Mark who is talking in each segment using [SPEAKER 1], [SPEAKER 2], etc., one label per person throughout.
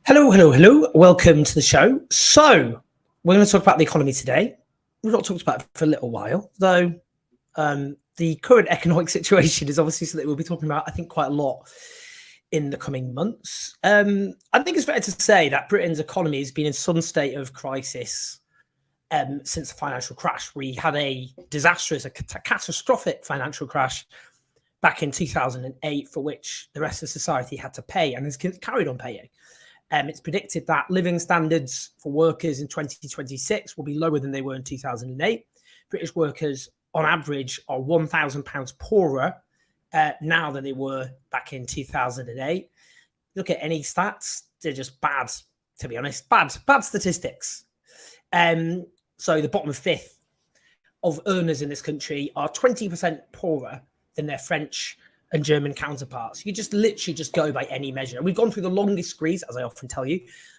[SPEAKER 1] Hello, hello, hello. Welcome to the show. So we're going to talk about the economy today. We've not talked about it for a little while, though. The current economic situation is obviously something we'll be talking about, I think, quite a lot in the coming months. I think it's fair to say that Britain's economy has been in some state of crisis since the financial crash. We had a disastrous, a catastrophic financial crash back in 2008, for which the rest of society had to pay and has carried on paying. It's predicted that living standards for workers in 2026 will be lower than they were in 2008. British workers, on average, are £1,000 poorer now than they were back in 2008. Look at any stats, they're just bad, to be honest. Bad statistics. So the bottom fifth of earners in this country are 20% poorer than their French and German counterparts. You just literally just go by any measure. We've gone through the longest squeeze, as I often tell you,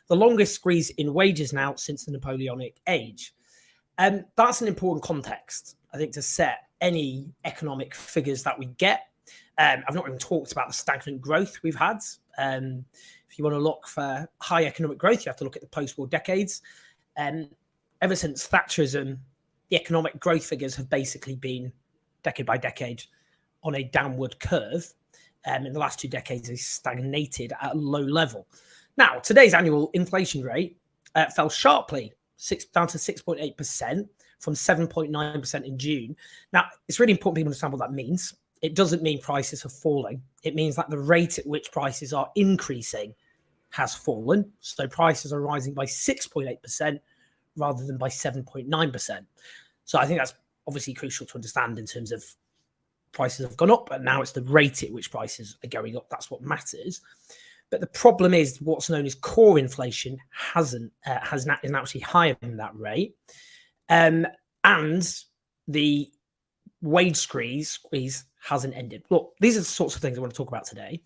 [SPEAKER 1] the longest squeeze in wages now since the Napoleonic age. That's an important context, I think, to set any economic figures that we get. I've not even talked about the stagnant growth we've had. If you want to look for high economic growth, you have to look at the post-war decades. Ever since Thatcherism, the economic growth figures have basically been, decade by decade, on a downward curve. In the last 2 decades, they stagnated at a low level. Now, today's annual inflation rate fell sharply, down to 6.8% from 7.9% in June. Now, it's really important people understand what that means. It doesn't mean prices are falling. It means that the rate at which prices are increasing has fallen. So prices are rising by 6.8% rather than by 7.9%. So I think that's obviously crucial to understand in terms of prices have gone up, but now it's the rate at which prices are going up. That's what matters. But the problem is what's known as core inflation is actually higher than that rate. And the wage squeeze hasn't ended. Look, these are the sorts of things I want to talk about today.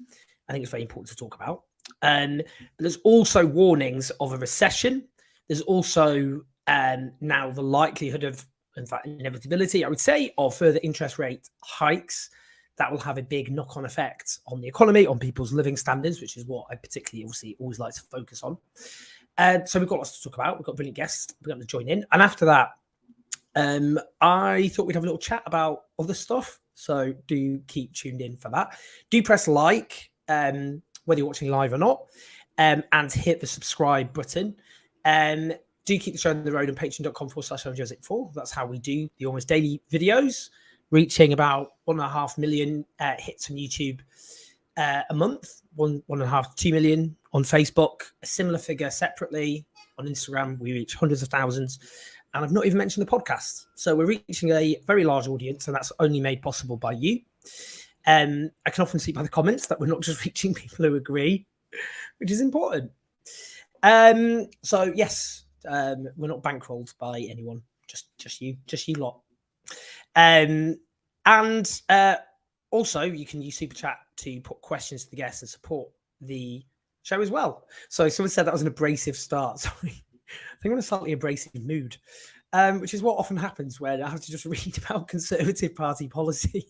[SPEAKER 1] I think it's very important to talk about. But there's also warnings of a recession. There's also now the likelihood of, in fact, inevitability, I would say, of further interest rate hikes that will have a big knock-on effect on the economy, on people's living standards, which is what I particularly obviously always like to focus on. So we've got lots to talk about. We've got brilliant guests. We're going to join in. And after that, I thought we'd have a little chat about other stuff. So do keep tuned in for that. Do press like, whether you're watching live or not, and hit the subscribe button. Do keep the show on the road on patreon.com/Joseph4. That's how we do the almost daily videos, reaching about 1.5 million hits on YouTube a month, 1.5 to 2 million on Facebook, a similar figure separately on Instagram. We reach hundreds of thousands, and I've not even mentioned the podcast. So we're reaching a very large audience, and that's only made possible by you. I can often see by the comments that we're not just reaching people who agree, which is important. So yes. We're not bankrolled by anyone, just you lot. Also, you can use Super Chat to put questions to the guests and support the show as well. So someone said that was an abrasive start. Sorry, I think I'm in a slightly abrasive mood, which is what often happens when I have to just read about Conservative Party policy.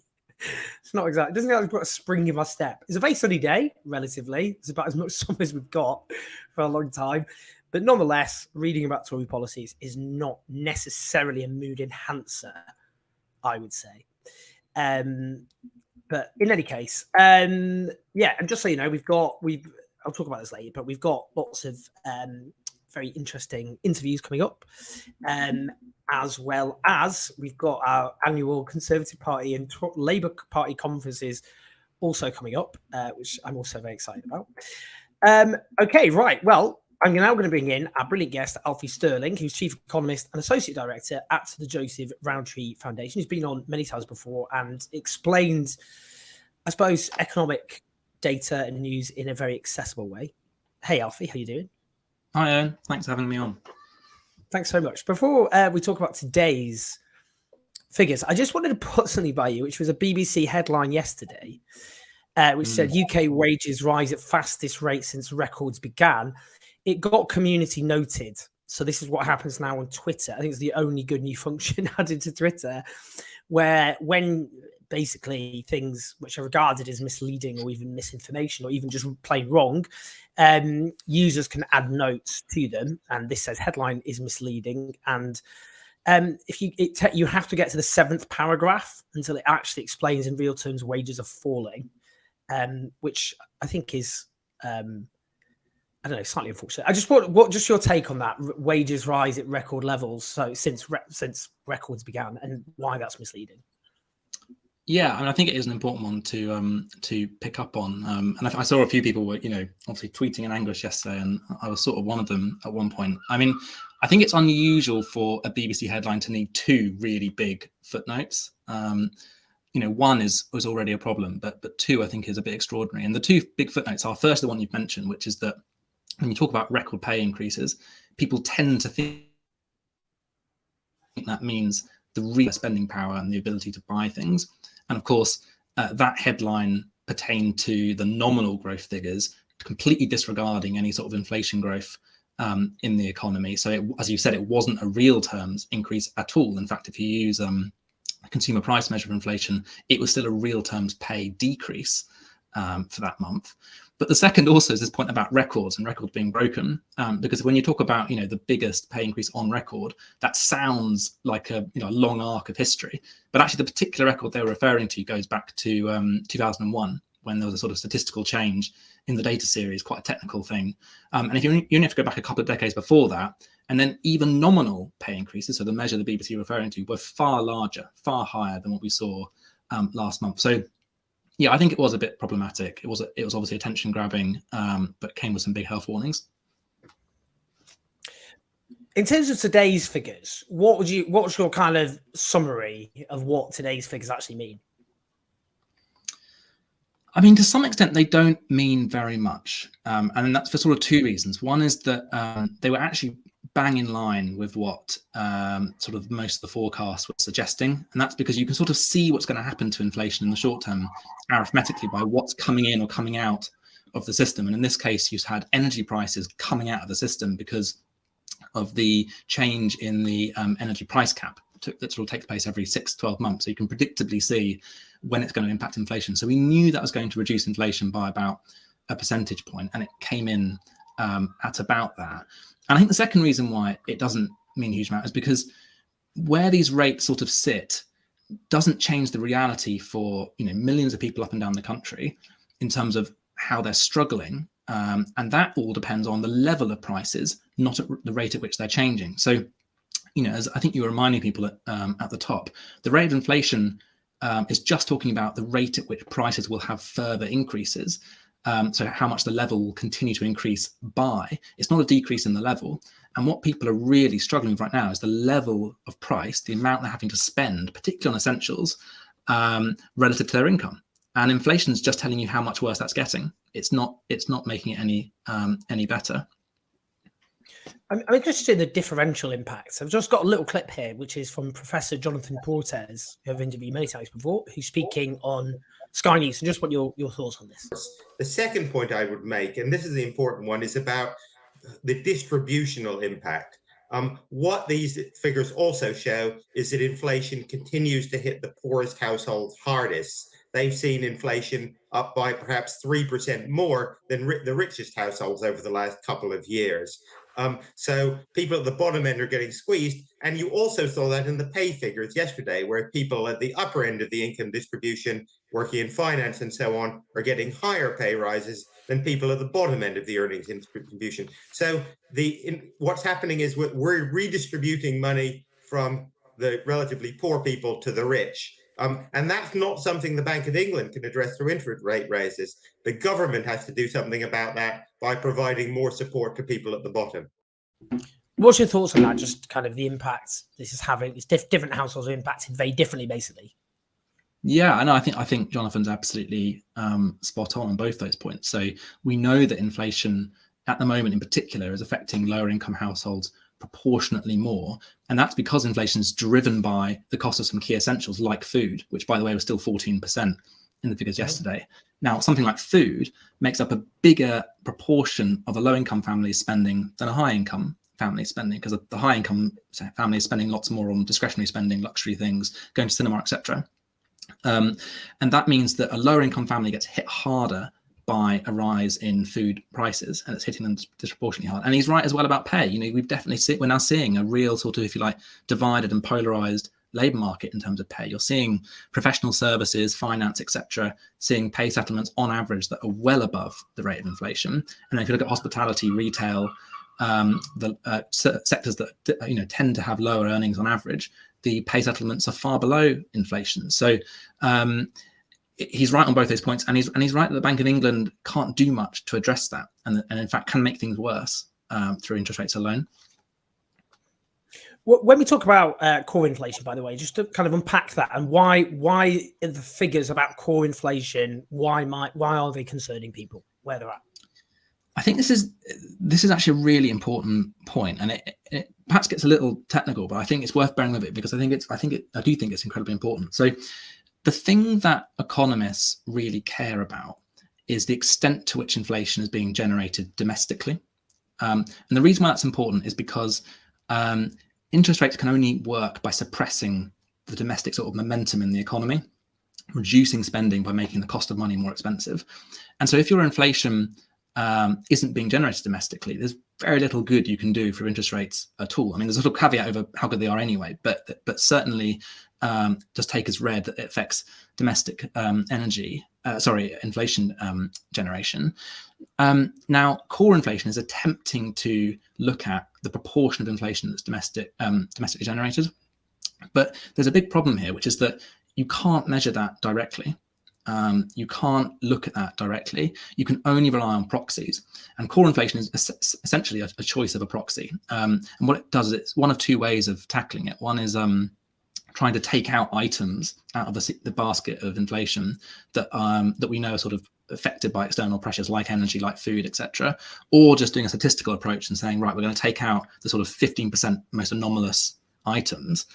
[SPEAKER 1] It's not exactly, it doesn't exactly put a spring in my step. It's a very sunny day, relatively. It's about as much sun as we've got for a long time. But nonetheless, reading about Tory policies is not necessarily a mood enhancer, I would say. But in any case, and just so you know, I'll talk about this later, but we've got lots of very interesting interviews coming up, as well as we've got our annual Conservative Party and Labour Party conferences also coming up, which I'm also very excited about. Okay, right. Well, I'm now going to bring in our brilliant guest, Alfie Stirling, who's Chief Economist and Associate Director at the Joseph Rowntree Foundation. He's been on many times before and explained, I suppose, economic data and news in a very accessible way. Hey, Alfie, how you doing?
[SPEAKER 2] Hi, Aaron. Thanks for having me on.
[SPEAKER 1] Thanks so much. Before we talk about today's figures, I just wanted to put something by you, which was a BBC headline yesterday, which said UK wages rise at fastest rate since records began. It got community noted. So this is what happens now on Twitter. I think it's the only good new function added to Twitter, where when basically things which are regarded as misleading or even misinformation or even just plain wrong, users can add notes to them. And this says headline is misleading. And if you have to get to the 7th paragraph until it actually explains in real terms wages are falling, which I think is I don't know, slightly unfortunate. I just what just your take on that? Wages rise at record levels, so since records began, and why that's misleading.
[SPEAKER 2] Yeah, and I think it is an important one to pick up on. And I saw a few people were, obviously tweeting in anguish yesterday, and I was sort of one of them at one point. I mean, I think it's unusual for a BBC headline to need 2 really big footnotes. One was already a problem, but 2 I think is a bit extraordinary. And the 2 big footnotes are first the one you've mentioned, which is that when you talk about record pay increases, people tend to think that means the real spending power and the ability to buy things. And of course, that headline pertained to the nominal growth figures, completely disregarding any sort of inflation growth in the economy. So as you said, it wasn't a real terms increase at all. In fact, if you use a consumer price measure of inflation, it was still a real terms pay decrease for that month. But the second also is this point about records and records being broken, because when you talk about the biggest pay increase on record, that sounds like a long arc of history. But actually, the particular record they were referring to goes back to 2001, when there was a sort of statistical change in the data series, quite a technical thing. And if you only have to go back a couple of decades before that, and then even nominal pay increases, so the measure the BBC referring to, were far larger, far higher than what we saw last month. So yeah, I think it was a bit problematic. It was obviously attention grabbing, but came with some big health warnings.
[SPEAKER 1] In terms of today's figures, what's your kind of summary of what today's figures actually mean?
[SPEAKER 2] I mean, to some extent, they don't mean very much. And that's for sort of 2 reasons. One is that they were actually bang in line with what sort of most of the forecasts were suggesting. And that's because you can sort of see what's going to happen to inflation in the short term arithmetically by what's coming in or coming out of the system. And in this case, you had energy prices coming out of the system because of the change in the energy price cap that sort of takes place every 6 to 12 months. So you can predictably see when it's going to impact inflation. So we knew that was going to reduce inflation by about a percentage point, and it came in at about that. And I think the second reason why it doesn't mean a huge amount is because where these rates sort of sit doesn't change the reality for millions of people up and down the country in terms of how they're struggling. And that all depends on the level of prices, not at the rate at which they're changing. So, as I think you were reminding people at the top, the rate of inflation is just talking about the rate at which prices will have further increases. So how much the level will continue to increase by. It's not a decrease in the level. And what people are really struggling with right now is the level of price, the amount they're having to spend, particularly on essentials, relative to their income. And inflation is just telling you how much worse that's getting. It's not making it any better.
[SPEAKER 1] I'm interested in the differential impacts. I've just got a little clip here, which is from Professor Jonathan Portes, who I've interviewed many times before, who's speaking on Sky News. And just want your thoughts on this.
[SPEAKER 3] The second point I would make, and this is the important one, is about the distributional impact. What these figures also show is that inflation continues to hit the poorest households hardest. They've seen inflation up by perhaps 3% more than the richest households over the last couple of years. So people at the bottom end are getting squeezed. And you also saw that in the pay figures yesterday, where people at the upper end of the income distribution, working in finance and so on, are getting higher pay rises than people at the bottom end of the earnings distribution. So what's happening is we're redistributing money from the relatively poor people to the rich. And that's not something the Bank of England can address through interest rate raises. The government has to do something about that by providing more support to people at the bottom.
[SPEAKER 1] What's your thoughts on that? Just kind of the impact this is having. It's different households are impacted very differently, basically.
[SPEAKER 2] Yeah, I know. I think Jonathan's absolutely spot on both those points. So we know that inflation at the moment in particular is affecting lower income households proportionately more. And that's because inflation is driven by the cost of some key essentials like food, which, by the way, was still 14% in the figures yesterday. Now, something like food makes up a bigger proportion of a low-income family's spending than a high-income family spending, because the high-income family is spending lots more on discretionary spending, luxury things, going to cinema, etc. And that means that a lower income family gets hit harder by a rise in food prices, and it's hitting them disproportionately hard. And he's right as well about pay. We're now seeing a real sort of, if you like, divided and polarized labour market in terms of pay. You're seeing professional services, finance, etc., seeing pay settlements on average that are well above the rate of inflation. And then if you look at hospitality, retail, the sectors that tend to have lower earnings on average, the pay settlements are far below inflation. So he's right on both those points, and he's right that the Bank of England can't do much to address that, and in fact can make things worse through interest rates alone.
[SPEAKER 1] When we talk about core inflation, by the way, just to kind of unpack that, and why the figures about core inflation, why are they concerning people where they're at?
[SPEAKER 2] I think this is actually a really important point, and it perhaps gets a little technical, but I think it's worth bearing with it because I do think it's incredibly important. So the thing that economists really care about is the extent to which inflation is being generated domestically, and the reason why that's important is because interest rates can only work by suppressing the domestic sort of momentum in the economy, reducing spending by making the cost of money more expensive. And so if your inflation isn't being generated domestically, there's very little good you can do for interest rates at all. I mean, there's a little caveat over how good they are anyway, but certainly just take as read that it affects domestic inflation generation. Now, core inflation is attempting to look at the proportion of inflation that's domestically generated, but there's a big problem here, which is that you can't measure that directly. You can't look at that directly. You can only rely on proxies, and core inflation is essentially a choice of a proxy. And what it does is it's one of two ways of tackling it. One is trying to take out items out of the basket of inflation that we know are sort of affected by external pressures like energy, like food, etc., or just doing a statistical approach and saying, right, we're going to take out the sort of 15% most anomalous items.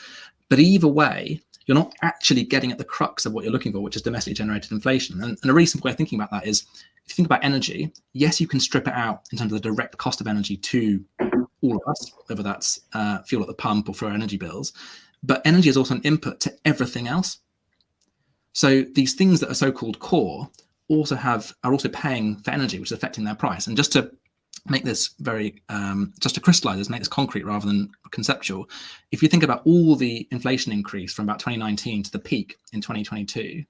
[SPEAKER 2] But either way, you're not actually getting at the crux of what you're looking for, which is domestically generated inflation. And a really simple way of thinking about that is, if you think about energy, yes, you can strip it out in terms of the direct cost of energy to all of us, whether that's fuel at the pump or for our energy bills, but energy is also an input to everything else. So these things that are so-called core are also paying for energy, which is affecting their price. And just to make this just to crystallize this, make this concrete rather than conceptual, if you think about all the inflation increase from about 2019 to the peak in 2022,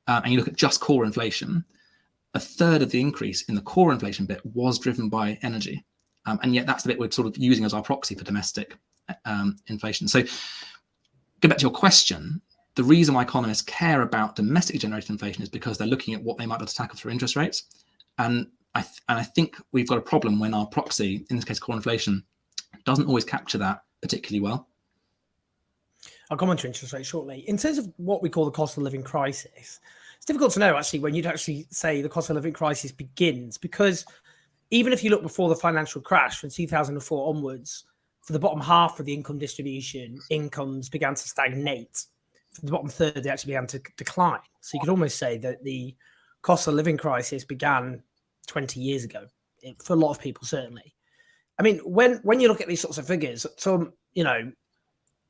[SPEAKER 2] and you look at just core inflation, a third of the increase in the core inflation bit was driven by energy. And yet that's the bit we're sort of using as our proxy for domestic inflation. So go back to your question. The reason why economists care about domestically generated inflation is because they're looking at what they might be able to tackle through interest rates. And I think we've got a problem when our proxy, in this case core inflation, doesn't always capture that particularly well.
[SPEAKER 1] I'll come on to interest rates shortly. In terms of what we call the cost of living crisis, it's difficult to know actually when you'd actually say the cost of living crisis begins, because even if you look before the financial crash from 2004 onwards, for the bottom half of the income distribution, incomes began to stagnate. For the bottom third, they actually began to decline. So you could almost say that the cost of living crisis began 20 years ago, for a lot of people, certainly. I mean, when you look at these sorts of figures, someone's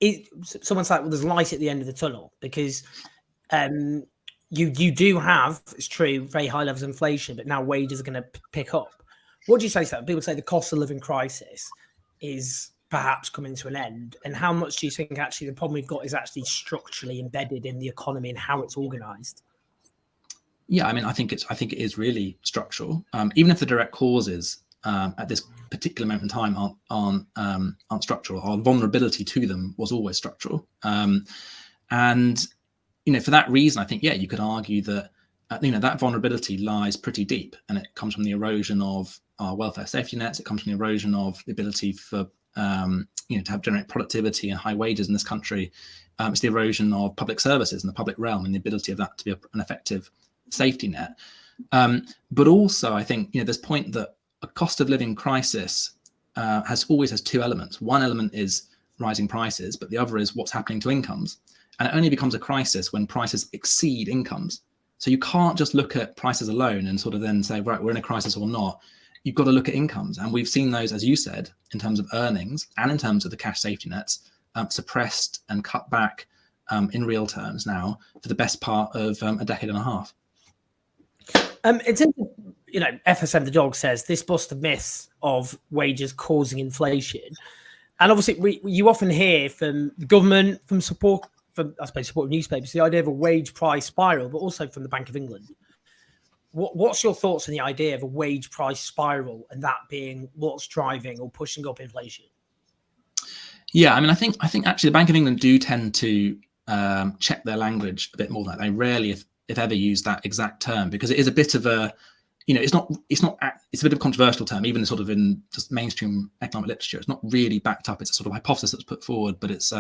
[SPEAKER 1] like, well, there's light at the end of the tunnel, because you do have, it's true, very high levels of inflation, but now wages are going to pick up. What do you say to that? People say the cost of living crisis is perhaps coming to an end. And how much do you think actually the problem we've got is actually structurally embedded in the economy and how it's organized?
[SPEAKER 2] Yeah, I mean, I think it is really structural. Even if the direct causes at this particular moment in time aren't structural, our vulnerability to them was always structural. And for that reason, I think you could argue that that vulnerability lies pretty deep, and it comes from the erosion of our welfare safety nets. It comes from the erosion of the ability for to generate productivity and high wages in this country. It's the erosion of public services in the public realm and the ability of that to be an effective safety net. But also, I think this point that a cost of living crisis always has two elements. One element is rising prices, but the other is what's happening to incomes. And it only becomes a crisis when prices exceed incomes. So you can't just look at prices alone and sort of then say, right, we're in a crisis or not. You've got to look at incomes. And we've seen those, as you said, in terms of earnings and in terms of the cash safety nets, suppressed and cut back in real terms now for the best part of a decade and a half.
[SPEAKER 1] In terms of, FSM the dog says this busts the myth of wages causing inflation, and obviously you often hear from the government, from support newspapers, the idea of a wage price spiral, but also from the Bank of England. What's your thoughts on the idea of a wage price spiral and that being what's driving or pushing up inflation?
[SPEAKER 2] Yeah, I mean, I think actually the Bank of England do tend to check their language a bit more. That they rarely, if ever, use that exact term, because it is a bit of a, it's a bit of a controversial term, even sort of in just mainstream economic literature. It's not really backed up. It's a sort of hypothesis that's put forward, but it's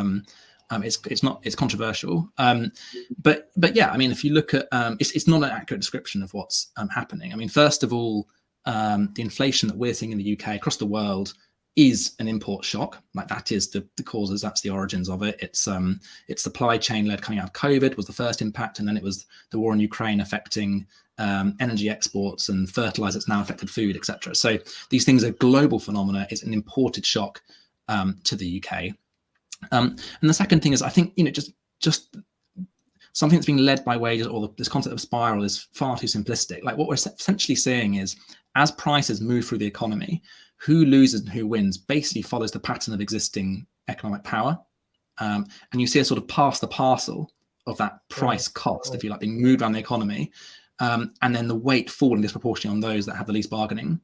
[SPEAKER 2] controversial. But yeah, I mean, if you look at, it's not an accurate description of what's happening. I mean, first of all, the inflation that we're seeing in the UK across the world is an import shock. Like, that is the causes, that's the origins of it. It's supply chain led, coming out of COVID was the first impact, and then it was the war in Ukraine affecting energy exports, and fertilizer that's now affected food, etc. So these things are global phenomena. It's an imported shock to the UK. And the second thing is, I think, just something that's being led by wages, or this concept of spiral, is far too simplistic. Like, what we're essentially seeing is, as prices move through the economy, who loses and who wins basically follows the pattern of existing economic power. And you see a sort of pass the parcel of that price cost, if you like, being moved around the economy, and then the weight falling disproportionately on those that have the least bargaining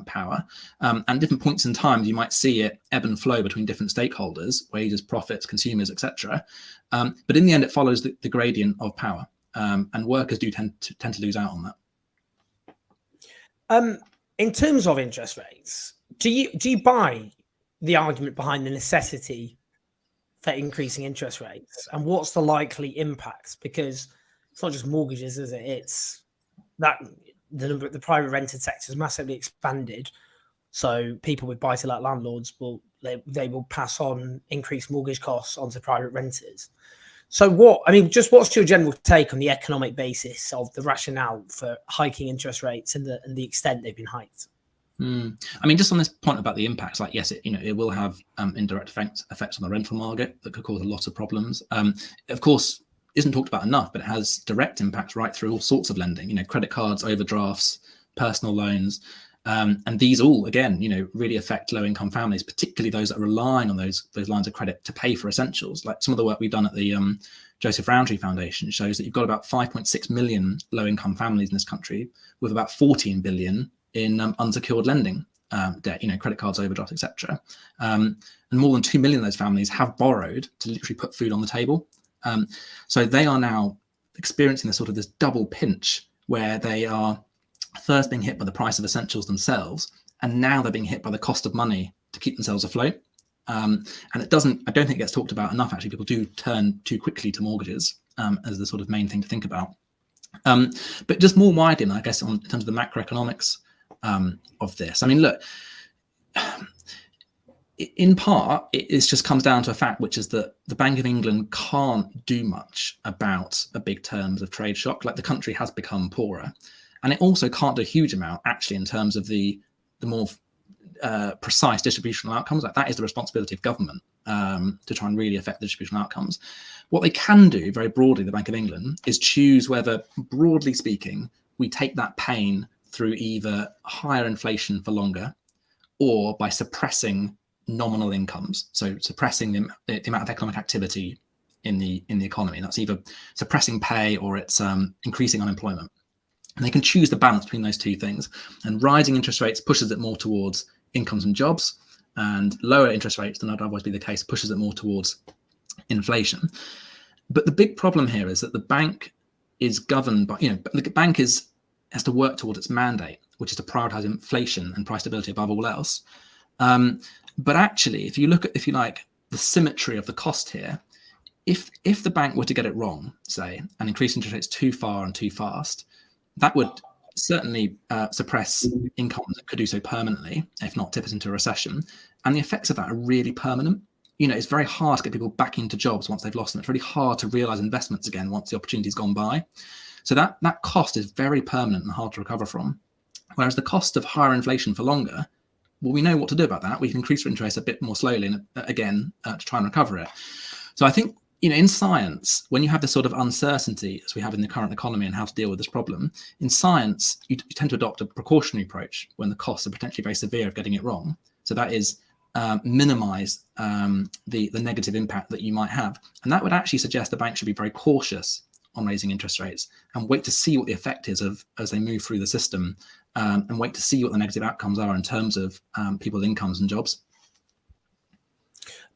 [SPEAKER 2] power. And different points in time, you might see it ebb and flow between different stakeholders, wages, profits, consumers, etc. But in the end, it follows the gradient of power, and workers do tend to lose out on that.
[SPEAKER 1] In terms of interest rates, do you buy the argument behind the necessity for increasing interest rates, and what's the likely impact? Because it's not just mortgages, is it? It's that the private rented sector has massively expanded, so people with buy-to-let landlords will pass on increased mortgage costs onto private renters. So what's your general take on the economic basis of the rationale for hiking interest rates and the extent they've been hiked?
[SPEAKER 2] I mean, just on this point about the impacts, like, yes, it will have indirect effects on the rental market that could cause a lot of problems. Of course, isn't talked about enough, but it has direct impacts right through all sorts of lending. Credit cards, overdrafts, personal loans, and these all, again, really affect low-income families, particularly those that are relying on those lines of credit to pay for essentials. Like, some of the work we've done at the Joseph Rowntree Foundation shows that you've got about 5.6 million low-income families in this country, with about 14 billion in unsecured lending debt, credit cards, overdrafts, etc. And more than 2 million of those families have borrowed to literally put food on the table. So they are now experiencing this double pinch, where they are first being hit by the price of essentials themselves, and now they're being hit by the cost of money to keep themselves afloat. And I don't think it gets talked about enough. Actually, people do turn too quickly to mortgages as the sort of main thing to think about. But just more widely, I guess, in terms of the macroeconomics of this. I mean, look, in part, it just comes down to a fact, which is that the Bank of England can't do much about a big terms of trade shock. Like, the country has become poorer, and it also can't do a huge amount, actually, in terms of the more precise distributional outcomes. Like, that is the responsibility of government to try and really affect the distributional outcomes. What they can do, very broadly, the Bank of England, is choose whether, broadly speaking, we take that pain through either higher inflation for longer, or by suppressing nominal incomes, so suppressing the amount of economic activity in the economy. That's either suppressing pay, or it's increasing unemployment. And they can choose the balance between those two things. And rising interest rates pushes it more towards incomes and jobs, and lower interest rates than would otherwise be the case pushes it more towards inflation. But the big problem here is that the bank is governed by, the bank has to work towards its mandate, which is to prioritize inflation and price stability above all else. But actually, if you look at, if you like, the symmetry of the cost here, if the bank were to get it wrong, say, and increase interest rates too far and too fast, that would certainly suppress incomes that could do so permanently, if not tip us into a recession. And the effects of that are really permanent. It's very hard to get people back into jobs once they've lost them. It's really hard to realize investments again once the opportunity's gone by. So that cost is very permanent and hard to recover from. Whereas the cost of higher inflation for longer, well, we know what to do about that. We can increase interest rates a bit more slowly, and again, to try and recover it. So I think, in science, when you have this sort of uncertainty, as we have in the current economy and how to deal with this problem, in science, you tend to adopt a precautionary approach when the costs are potentially very severe of getting it wrong. So that is minimize the negative impact that you might have. And that would actually suggest the bank should be very cautious on raising interest rates and wait to see what the effect is as they move through the system, and wait to see what the negative outcomes are in terms of people's incomes and jobs.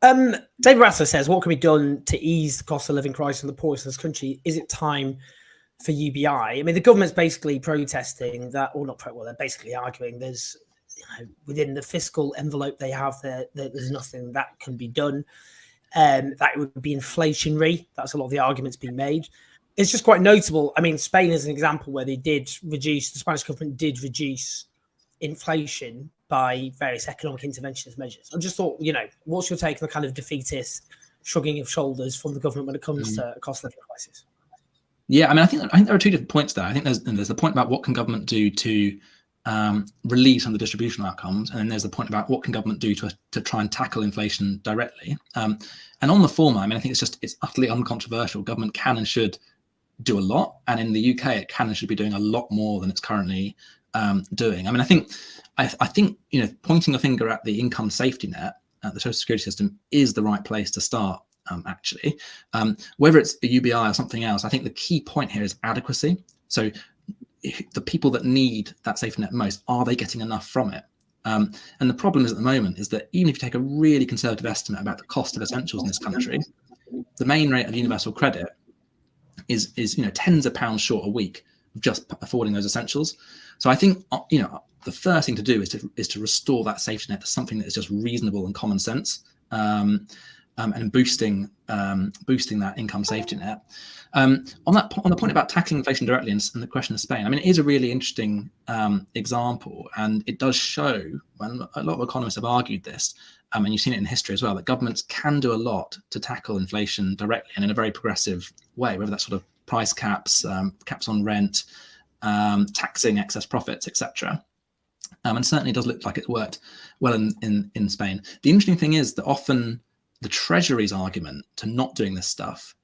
[SPEAKER 1] David Rattler says, what can be done to ease the cost of living crisis in the poorest in this country? Is it time for UBI? I mean, the government's basically protesting that, or not, well, they're basically arguing there's, within the fiscal envelope they have, there's nothing that can be done. That it would be inflationary. That's a lot of the arguments being made. It's just quite notable. I mean, Spain is an example where the Spanish government did reduce inflation by various economic interventionist measures. I just thought, what's your take on the kind of defeatist shrugging of shoulders from the government when it comes to a cost of living crisis?
[SPEAKER 2] Yeah, I mean, I think there are two different points there. I think there's the point about what can government do to relieve some of the distributional outcomes, and then there's the point about what can government do to try and tackle inflation directly. And on the former, I mean, I think it's utterly uncontroversial. Government can and should do a lot, and in the UK, it can and should be doing a lot more than it's currently doing. I mean, I think pointing a finger at the income safety net, the social security system, is the right place to start. Actually, whether it's a UBI or something else, I think the key point here is adequacy. So the people that need that safety net most, are they getting enough from it? And the problem is at the moment is that even if you take a really conservative estimate about the cost of essentials in this country, the main rate of universal credit is tens of pounds short a week of just affording those essentials. So I think the first thing to do is to restore that safety net to something that is just reasonable and common sense, and boosting that income safety net. On the point about tackling inflation directly and the question of Spain, I mean, it is a really interesting example, and it does show, when a lot of economists have argued this, and you've seen it in history as well, that governments can do a lot to tackle inflation directly and in a very progressive way, whether that's sort of price caps, caps on rent, taxing excess profits, etc. And certainly it does look like it worked well in Spain. The interesting thing is that often the Treasury's argument to not doing this stuff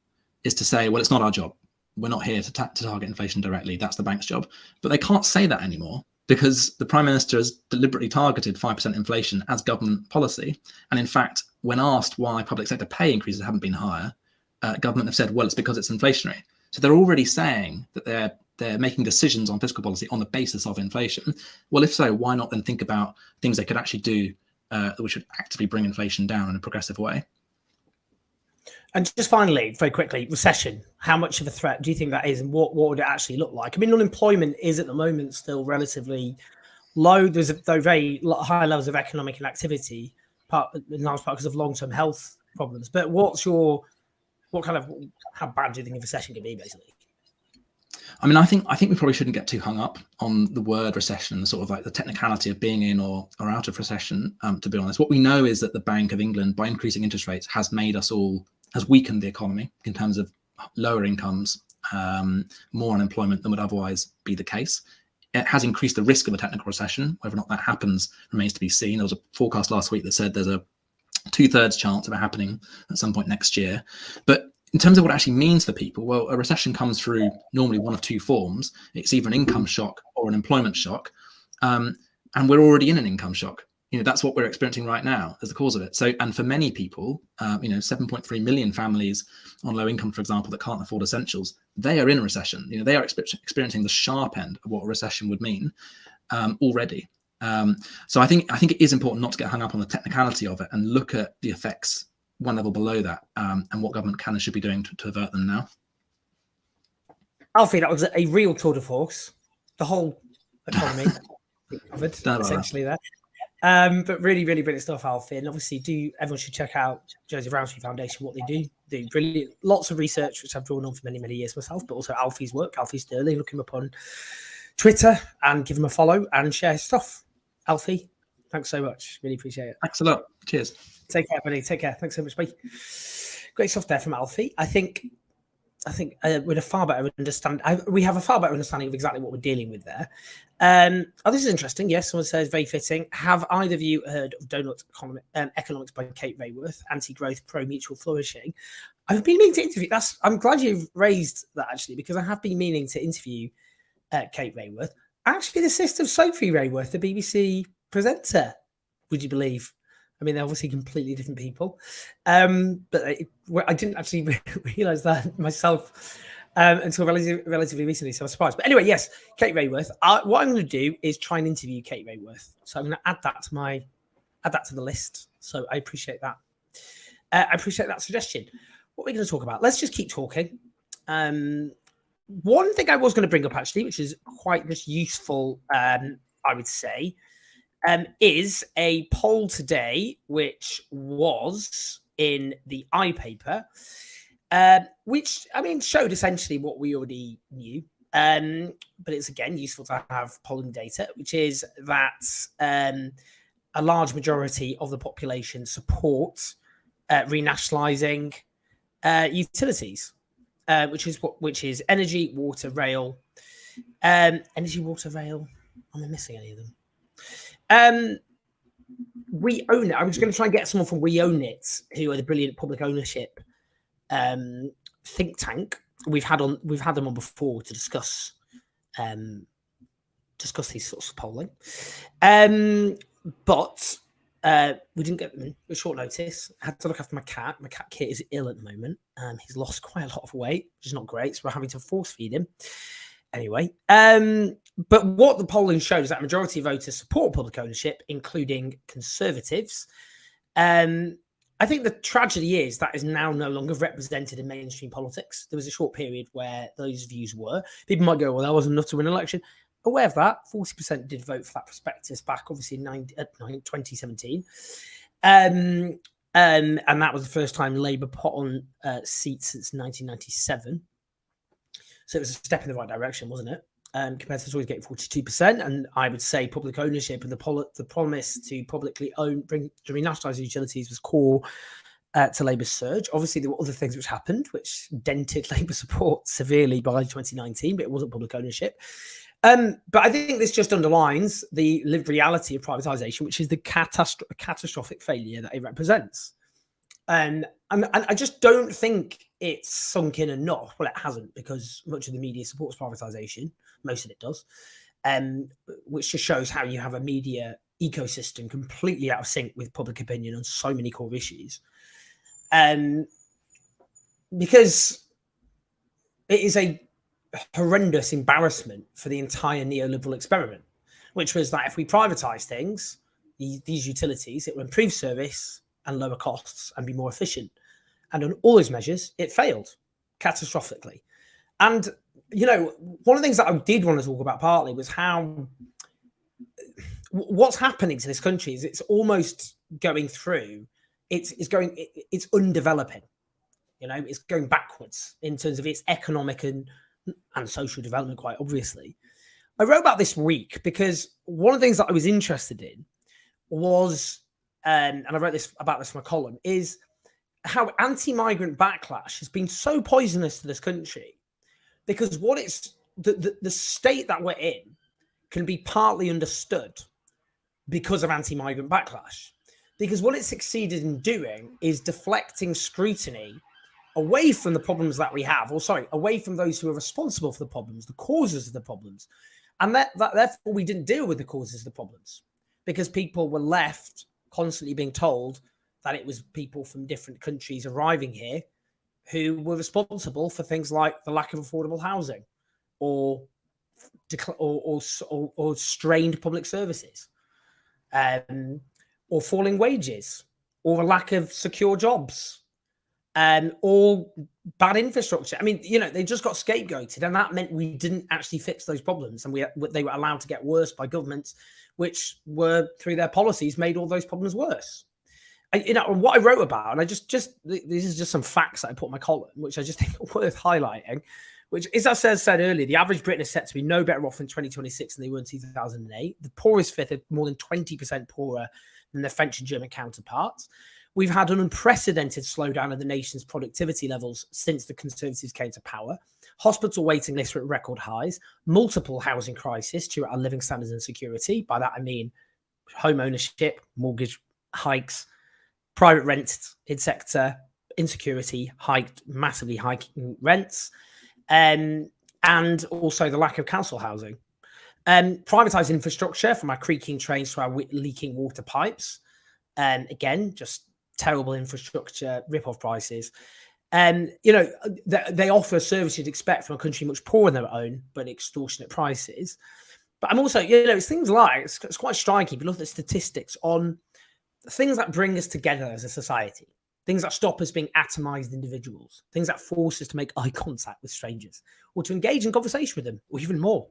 [SPEAKER 2] is to say, well, it's not our job. We're not here to target inflation directly. That's the bank's job. But they can't say that anymore because the Prime Minister has deliberately targeted 5% inflation as government policy. And in fact, when asked why public sector pay increases haven't been higher, government have said, well, it's because it's inflationary. So they're already saying that they're making decisions on fiscal policy on the basis of inflation. Well, if so, why not then think about things they could actually do that we should actively bring inflation down in a progressive way?
[SPEAKER 1] And just finally, very quickly, recession. How much of a threat do you think that is, and what would it actually look like? I mean, unemployment is at the moment still relatively low. There's very high levels of economic inactivity, in large part because of long-term health problems. But how bad do you think a recession could be, basically?
[SPEAKER 2] I mean, I think we probably shouldn't get too hung up on the word recession, the sort of like the technicality of being in or out of recession. To be honest, what we know is that the Bank of England, by increasing interest rates, has weakened the economy in terms of lower incomes, more unemployment than would otherwise be the case. It has increased the risk of a technical recession. Whether or not that happens remains to be seen. There was a forecast last week that said there's a 2/3 chance of it happening at some point next year. But in terms of what it actually means for people, well, a recession comes through normally one of two forms. It's either an income shock or an employment shock. And we're already in an income shock. That's what we're experiencing right now as the cause of it. So, and for many people, 7.3 million families on low income, for example, that can't afford essentials, they are in a recession. They are experiencing the sharp end of what a recession would mean already. So I think it is important not to get hung up on the technicality of it and look at the effects one level below that, and what government can and should be doing to avert them now.
[SPEAKER 1] Alfie, that was a real tour de force. The whole economy covered essentially there. But really, really brilliant stuff, Alfie. And obviously, everyone should check out Joseph Rowntree Foundation, what they do brilliant. Lots of research, which I've drawn on for many, many years myself, but also Alfie's work, Alfie Stirling. Look him up on Twitter and give him a follow and share his stuff. Alfie, thanks so much. Really appreciate it.
[SPEAKER 2] Thanks a lot. Cheers.
[SPEAKER 1] Take care, buddy. Take care. Thanks so much. Bye. Great stuff there from Alfie. I think I think with a far better understanding, we have a far better understanding of exactly what we're dealing with there. This is interesting. Yes, someone says very fitting. Have either of you heard of Donut Economics by Kate Raworth, Anti-Growth, Pro-Mutual Flourishing? I've been meaning to interview. I'm glad you've raised that, actually, because I have been meaning to interview Kate Raworth. Actually, the sister of Sophie Raworth, the BBC presenter. Would you believe? I mean, they're obviously completely different people, but I didn't actually realise that myself until relatively recently, so I was surprised. But anyway, yes, Kate Raworth. What I'm going to do is try and interview Kate Raworth. So I'm going to add that to the list. So I appreciate that. I appreciate that suggestion. What are we going to talk about? Let's just keep talking. One thing I was going to bring up, actually, which is quite just useful, I would say, is a poll today, which was in the iPaper, which, I mean, showed essentially what we already knew. But it's, again, useful to have polling data, which is that a large majority of the population support renationalising utilities, which is energy, water, rail. Energy, water, rail. Am I missing any of them? We Own It. I was going to try and get someone from We Own It, who are the brilliant public ownership think tank. We've had them on before to discuss these sorts of polling, but we didn't get them in with short notice. I had to look after my cat. My cat Kit is ill at the moment. He's lost quite a lot of weight, which is not great. So we're having to force feed him. Anyway, but what the polling showed is that a majority of voters support public ownership, including Conservatives. I think the tragedy is that is now no longer represented in mainstream politics. There was a short period where those views were. People might go, well, that wasn't enough to win an election. Aware of that, 40% did vote for that prospectus back, obviously, in 2017. And that was the first time Labour put on seats since 1997. So it was a step in the right direction, wasn't it? Compared to always getting 42%. And I would say public ownership and the promise to publicly own, to renationalise utilities was core to Labour's surge. Obviously, there were other things which happened, which dented Labour support severely by 2019, but it wasn't public ownership. But I think this just underlines the lived reality of privatisation, which is the catastrophic failure that it represents. And I just don't think it's sunk in enough. Well, it hasn't, because much of the media supports privatisation. Most of it does, which just shows how you have a media ecosystem completely out of sync with public opinion on so many core issues. Because it is a horrendous embarrassment for the entire neoliberal experiment, which was that if we privatise things, these utilities, it will improve service and lower costs and be more efficient. And on all those measures, it failed catastrophically. And, you know, one of the things that I did want to talk about partly was how what's happening to this country is it's almost going through, it's undeveloping, you know, it's going backwards in terms of its economic and social development, quite obviously. I wrote about this week because one of the things that I was interested in was, and I wrote about this in my column, is how anti-migrant backlash has been so poisonous to this country, because what it's the state that we're in can be partly understood because of anti-migrant backlash, because what it succeeded in doing is deflecting scrutiny away from the problems that we have, away from those who are responsible for the problems, the causes of the problems, and that therefore we didn't deal with the causes of the problems, because people were left constantly being told that it was people from different countries arriving here who were responsible for things like the lack of affordable housing or strained public services, or falling wages, or a lack of secure jobs, or bad infrastructure. I mean, you know, they just got scapegoated, and that meant we didn't actually fix those problems, and they were allowed to get worse by governments which were, through their policies, made all those problems worse. You know, what I wrote about, and I just these is just some facts that I put in my column, which I just think are worth highlighting, which, as I said earlier, the average Briton is set to be no better off in 2026 than they were in 2008. The poorest fifth are more than 20% poorer than their French and German counterparts. We've had an unprecedented slowdown in the nation's productivity levels since the Conservatives came to power. Hospital waiting lists are at record highs, multiple housing crises due to our living standards and security. By that, I mean home ownership, mortgage hikes, private rent in sector, insecurity, massively hiking rents, and also the lack of council housing. Privatised infrastructure, from our creaking trains to our leaking water pipes. Again, just terrible infrastructure, rip-off prices. They offer services you'd expect from a country much poorer than their own, but extortionate prices. But I'm also, it's things like, it's quite striking if you look at the statistics on things that bring us together as a society, things that stop us being atomized individuals, things that force us to make eye contact with strangers or to engage in conversation with them, or even more.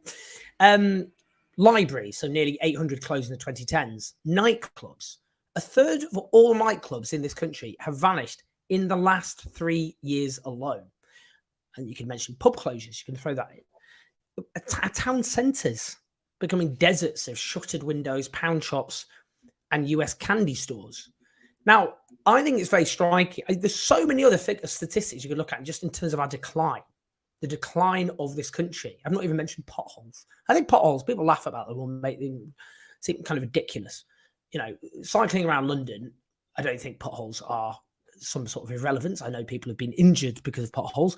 [SPEAKER 1] Libraries, so nearly 800 closed in the 2010s. Nightclubs, a third of all nightclubs in this country have vanished in the last 3 years alone. And you can mention pub closures, you can throw that in. Town centres becoming deserts of shuttered windows, pound shops, and US candy stores. Now, I think it's very striking. There's so many other statistics you could look at just in terms of our decline, the decline of this country. I've not even mentioned potholes. I think potholes, people laugh about them or make them seem kind of ridiculous. Cycling around London, I don't think potholes are some sort of irrelevance. I know people have been injured because of potholes.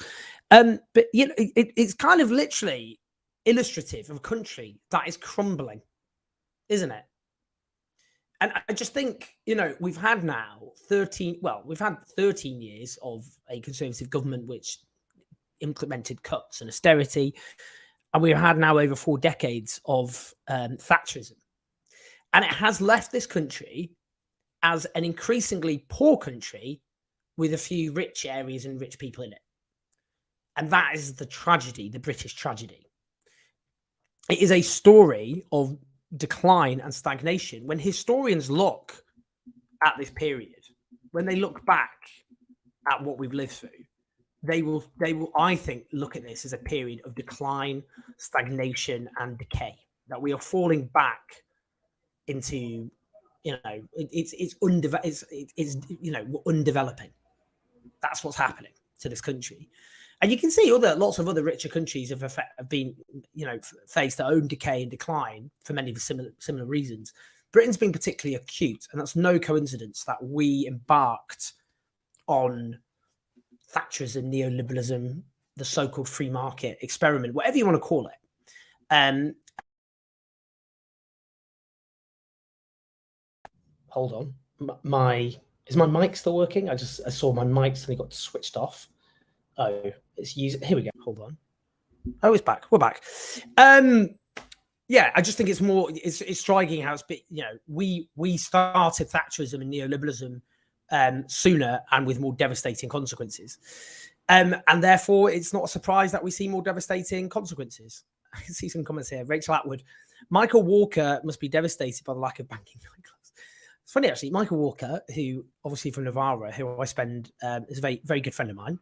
[SPEAKER 1] But, it's kind of literally illustrative of a country that is crumbling, isn't it? And I just think, we've had now 13 years of a Conservative government which implemented cuts and austerity. And we've had now over 4 decades of Thatcherism. And it has left this country as an increasingly poor country with a few rich areas and rich people in it. And that is the tragedy, the British tragedy. It is a story of decline and stagnation. When historians look at this period, when they look back at what we've lived through, they will, I think, look at this as a period of decline, stagnation, and decay. That we are falling back into, it's undeveloping. That's what's happening to this country. And you can see lots of other richer countries have been, faced their own decay and decline for many of the similar reasons. Britain's been particularly acute, and that's no coincidence that we embarked on Thatcherism, neoliberalism, the so-called free market experiment, whatever you want to call it. Hold on, is my mic still working? I saw my mic suddenly got switched off. Oh, it's using. Here we go. Hold on. Oh, it's back. We're back. Yeah, I just think it's more. It's striking how it's been. We started Thatcherism and neoliberalism sooner and with more devastating consequences, and therefore it's not a surprise that we see more devastating consequences. I can see some comments here. Rachel Atwood, Michael Walker must be devastated by the lack of banking nightclubs. It's funny actually. Michael Walker, who obviously from Navarra, who I spend is a very very good friend of mine.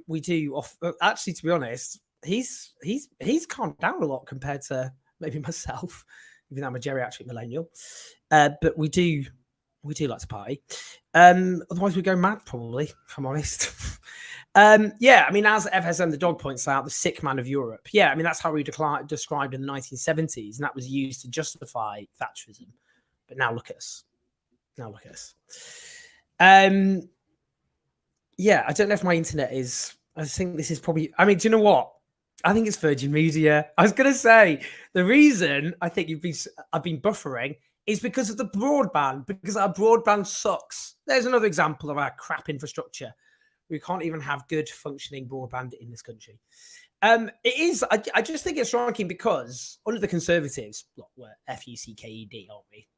[SPEAKER 1] We do actually, to be honest, he's calmed down a lot compared to maybe myself, even though I'm a geriatric millennial. But we do like to party. Otherwise we go mad, probably, if I'm honest. Yeah, I mean, as FSM the dog points out, the sick man of Europe. Yeah, I mean, that's how we described in the 1970s, and that was used to justify Thatcherism. But now look at us. Yeah, I don't know if my internet is. I think this is probably. I mean, do you know what? I think it's Virgin Media. I was going to say the reason I think I've been buffering is because of the broadband. Because our broadband sucks. There's another example of our crap infrastructure. We can't even have good functioning broadband in this country. It is. I just think it's striking because under the Conservatives, look, we're FUCKED, aren't we?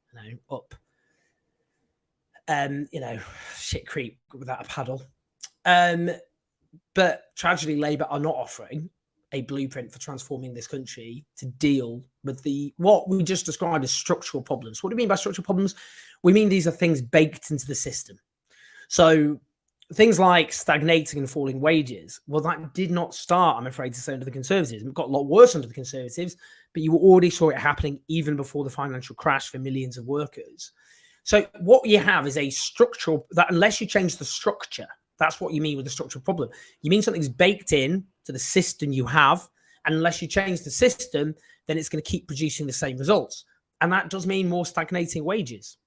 [SPEAKER 1] Up. Shit creek without a paddle. But tragically, Labour are not offering a blueprint for transforming this country to deal with what we just described as structural problems. What do we mean by structural problems? We mean these are things baked into the system. So things like stagnating and falling wages, well, that did not start, I'm afraid to say, under the Conservatives. It got a lot worse under the Conservatives but you already saw it happening even before the financial crash for millions of workers. So what you have is a structural, that unless you change the structure, that's what you mean with the structural problem. You mean something's baked in to the system you have, and unless you change the system, then it's going to keep producing the same results. And that does mean more stagnating wages.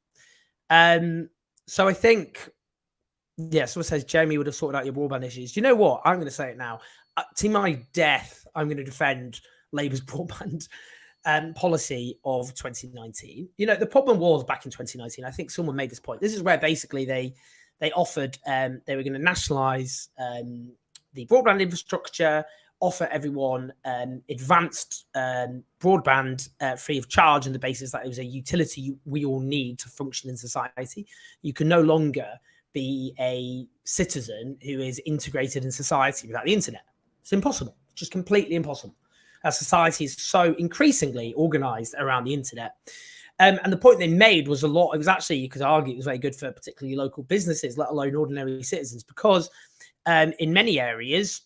[SPEAKER 1] So I think, yeah, someone says Jamie would have sorted out your broadband issues. You know what? I'm going to say it now. To my death, I'm going to defend Labour's broadband policy of 2019. You know, the problem was back in 2019, I think someone made this point. This is where basically they offered, they were going to nationalise the broadband infrastructure, offer everyone advanced broadband free of charge on the basis that it was a utility we all need to function in society. You can no longer be a citizen who is integrated in society without the internet. It's impossible, just completely impossible. Our society is so increasingly organized around the internet. And the point they made was it was actually, you could argue it was very good for particularly local businesses, let alone ordinary citizens, because in many areas,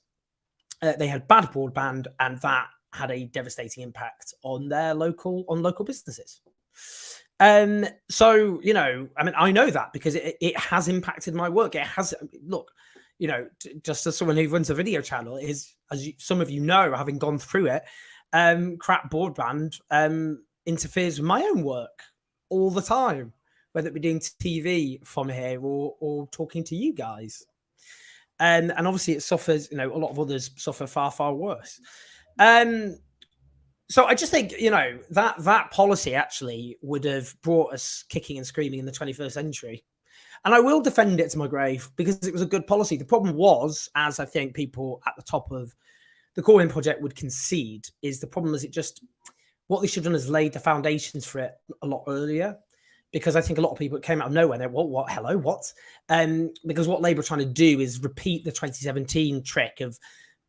[SPEAKER 1] they had bad broadband, and that had a devastating impact on their local businesses. So, you know, I mean, I know that because it has impacted my work. It has, look, you know, just as someone who runs a video channel, some of you know, having gone through it, crap broadband interferes with my own work all the time, whether it be doing TV from here or talking to you guys. And obviously it suffers, you know, a lot of others suffer far, far worse. So I just think, you know, that policy actually would have brought us kicking and screaming in the 21st century. And I will defend it to my grave because it was a good policy. The problem was, as I think people at the top of the Corbyn project would concede, is the problem is what they should have done is laid the foundations for it a lot earlier. Because I think a lot of people came out of nowhere. They're, what, hello, what? Because what Labour are trying to do is repeat the 2017 trick of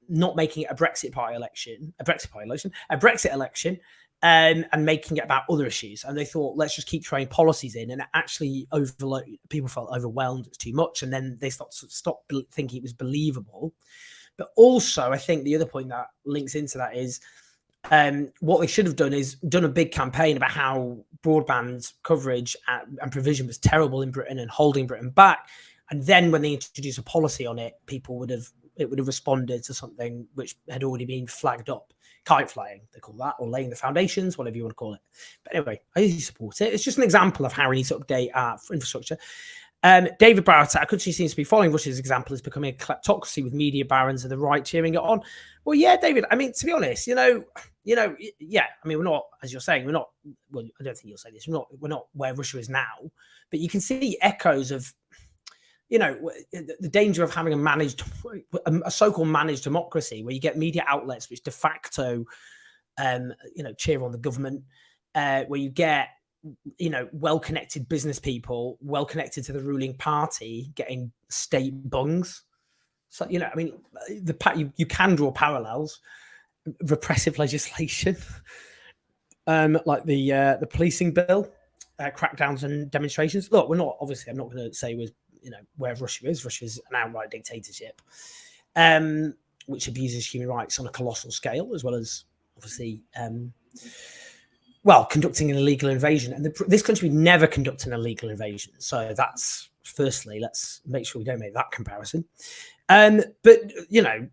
[SPEAKER 1] not making it a Brexit election, and making it about other issues. And they thought, let's just keep throwing policies in. And it actually people felt overwhelmed. It's too much. And then they stopped thinking it was believable. But also, I think the other point that links into that is, what they should have done is done a big campaign about how broadband coverage and provision was terrible in Britain and holding Britain back. And then when they introduced a policy on it, it would have responded to something which had already been flagged up. Kite flying, they call that, or laying the foundations, whatever you want to call it. But anyway, I usually support it. It's just an example of how we need to update our infrastructure. David Barrett, our country seems to be following Russia's example, is becoming a kleptocracy with media barons and the right cheering it on. Well, yeah, David, I mean, to be honest, yeah, I mean, we're not, as you're saying, well, I don't think you'll say this, we're not where Russia is now, but you can see echoes of, you know, the danger of having a so-called managed democracy where you get media outlets which de facto, cheer on the government, where you get, you know, well-connected business people, well-connected to the ruling party, getting state bungs. So, you know, I mean, you can draw parallels. Repressive legislation, like the policing bill, crackdowns and demonstrations. Look, I'm not going to say where Russia is. Russia's an outright dictatorship, which abuses human rights on a colossal scale, as well as obviously, conducting an illegal invasion. And this country would never conduct an illegal invasion. So that's, firstly, let's make sure we don't make that comparison. But, you know,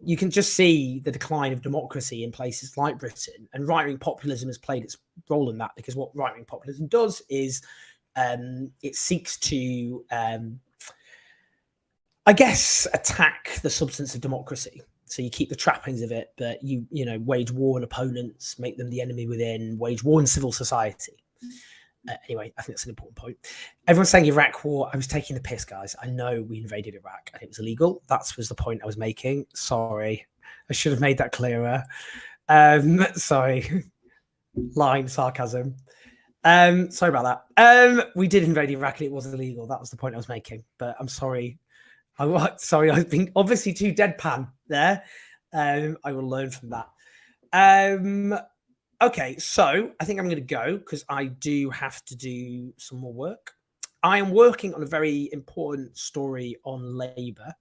[SPEAKER 1] you can just see the decline of democracy in places like Britain, and right-wing populism has played its role in that, because what right-wing populism does is it seeks to, attack the substance of democracy. So you keep the trappings of it, but you wage war on opponents, make them the enemy within, wage war in civil society. Anyway, I think that's an important point. Everyone's saying Iraq war. I was taking the piss, guys. I know we invaded Iraq and it was illegal. That was the point I was making. Sorry. I should have made that clearer. Sorry. Lying sarcasm. Sorry about that. We did invade Iraq and it was illegal. That was the point I was making. But I'm sorry. I've been obviously too deadpan there. I will learn from that. Okay, so I think I'm going to go because I do have to do some more work. I am working on a very important story on Labour.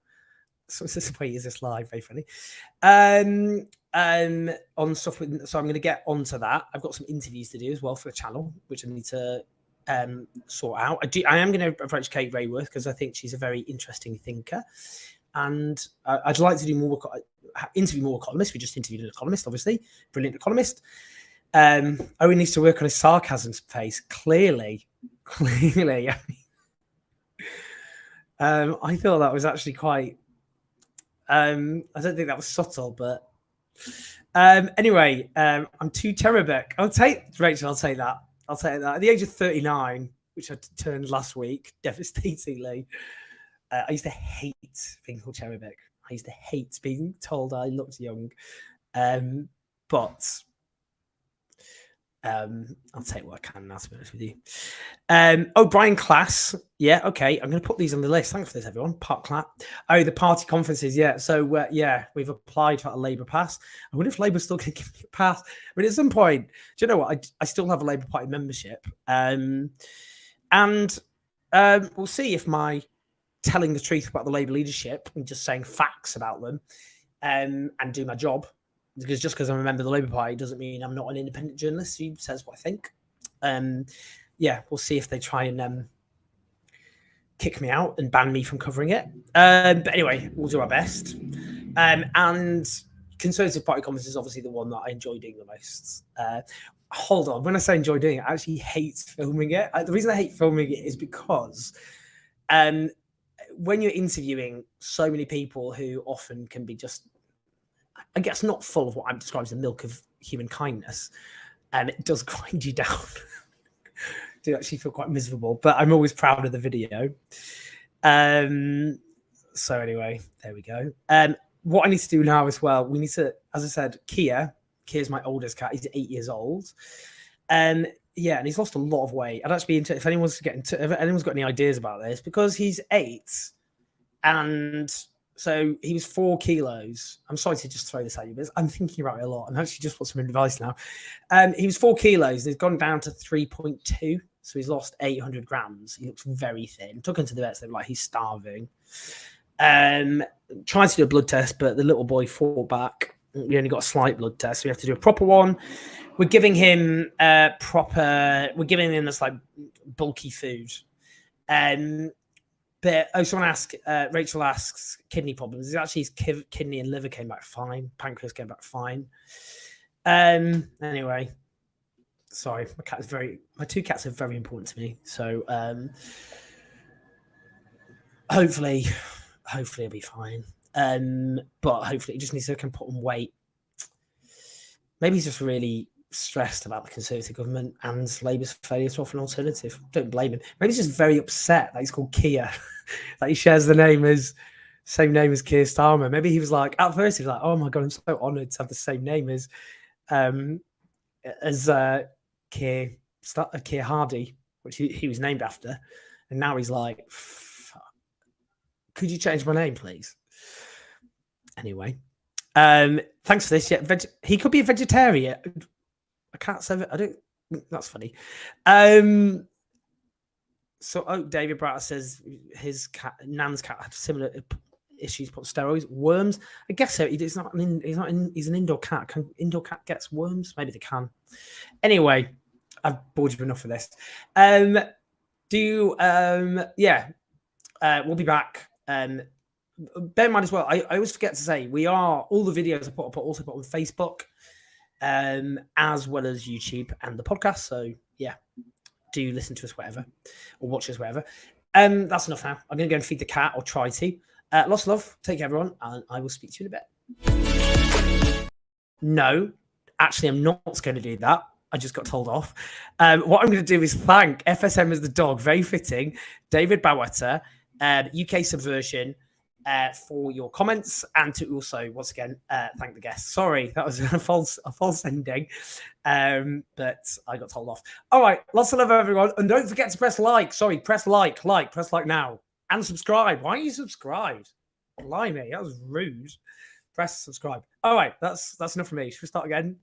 [SPEAKER 1] So this is the way is this live, very funny. On stuff with, so I'm going to get onto that. I've got some interviews to do as well for the channel, which I need to sort out. I am going to approach Kate Rayworth because I think she's a very interesting thinker, and I'd like to do more, interview more economists. We just interviewed an economist, obviously, brilliant economist. Owen needs to work on his sarcasm face. Clearly. I thought that was actually quite. I don't think that was subtle, but anyway, I'm too cherubic. Rachel. I'll take that. At the age of 39, which I turned last week, devastatingly, I used to hate being called cherubic. I used to hate being told I looked young, but I'll take what I can now, to be honest with you. Brian Class. Yeah, okay. I'm going to put these on the list. Thanks for this, everyone. The party conferences. Yeah. So, we've applied for a Labour pass. I wonder if Labour's still going to give me a pass. I mean, at some point, do you know what? I still have a Labour Party membership. And we'll see if my telling the truth about the Labour leadership and just saying facts about them and do my job. Because just because I'm a member of the Labour Party doesn't mean I'm not an independent journalist who says what I think. We'll see if they try and kick me out and ban me from covering it. But anyway, we'll do our best. And Conservative Party conference is obviously the one that I enjoy doing the most. Hold on, when I say enjoy doing it, I actually hate filming it. The reason I hate filming it is because when you're interviewing so many people who often can be just, I guess, not full of what I'm describing as the milk of human kindness, and it does grind you down. Do actually feel quite miserable, but I'm always proud of the video. So anyway, there we go. What I need to do now as well, we need to, as I said, Kia's my oldest cat. He's 8 years old. And he's lost a lot of weight. I'd actually be into, if anyone's got any ideas about this, because he's 8 and so he was 4 kilos. I'm sorry to just throw this at you, but I'm thinking about it a lot. And actually just want some advice now. He was 4 kilos. He's gone down to 3.2. So he's lost 800 grams. He looks very thin. Took him to the vets. They were like, he's starving. Tried to do a blood test, but the little boy fought back. We only got a slight blood test. So we have to do a proper one. We're giving him this like bulky food. But someone asked, Rachel asks, kidney problems. It's actually his kidney and liver came back fine. Pancreas came back fine. Anyway, sorry, my 2 cats are very important to me. So hopefully it'll be fine. But hopefully he just needs to put on weight. Maybe he's just really stressed about the Conservative government and Labour's failure to offer an alternative. Don't blame him. Maybe he's just very upset that he's called Kia, that he shares the same name as Keir Starmer. Maybe he was like, at first he was like, oh my God, I'm so honoured to have the same name as Keir Hardy, which he was named after. And now he's like, could you change my name, please? Anyway, thanks for this. Yeah, he could be a vegetarian. I can't say that. I don't. That's funny. So, David Bratter says his cat, Nan's cat, had similar issues. Put steroids, worms. I guess so. He's an indoor cat. Can indoor cat gets worms? Maybe they can. Anyway, I've bored you enough for this. We'll be back. Bear in mind as well, I always forget to say, all the videos I put also put on Facebook, as well as YouTube and the podcast. So do listen to us wherever or watch us wherever. That's enough now. I'm going to go and feed the cat, or try to. Lots of love. Take care, everyone, and I will speak to you in a bit. No, actually, I'm not going to do that. I just got told off. What I'm going to do is thank FSM as the dog, very fitting, David Bowetter, UK Subversion, for your comments, and to also once again thank the guests. Sorry, that was a false ending, but I got told off. All right, lots of love, everyone, and don't forget to press like. Sorry, press like now, and subscribe. Why are you subscribed? Blimey, that was rude. Press subscribe. All right, that's enough for me. Should we start again?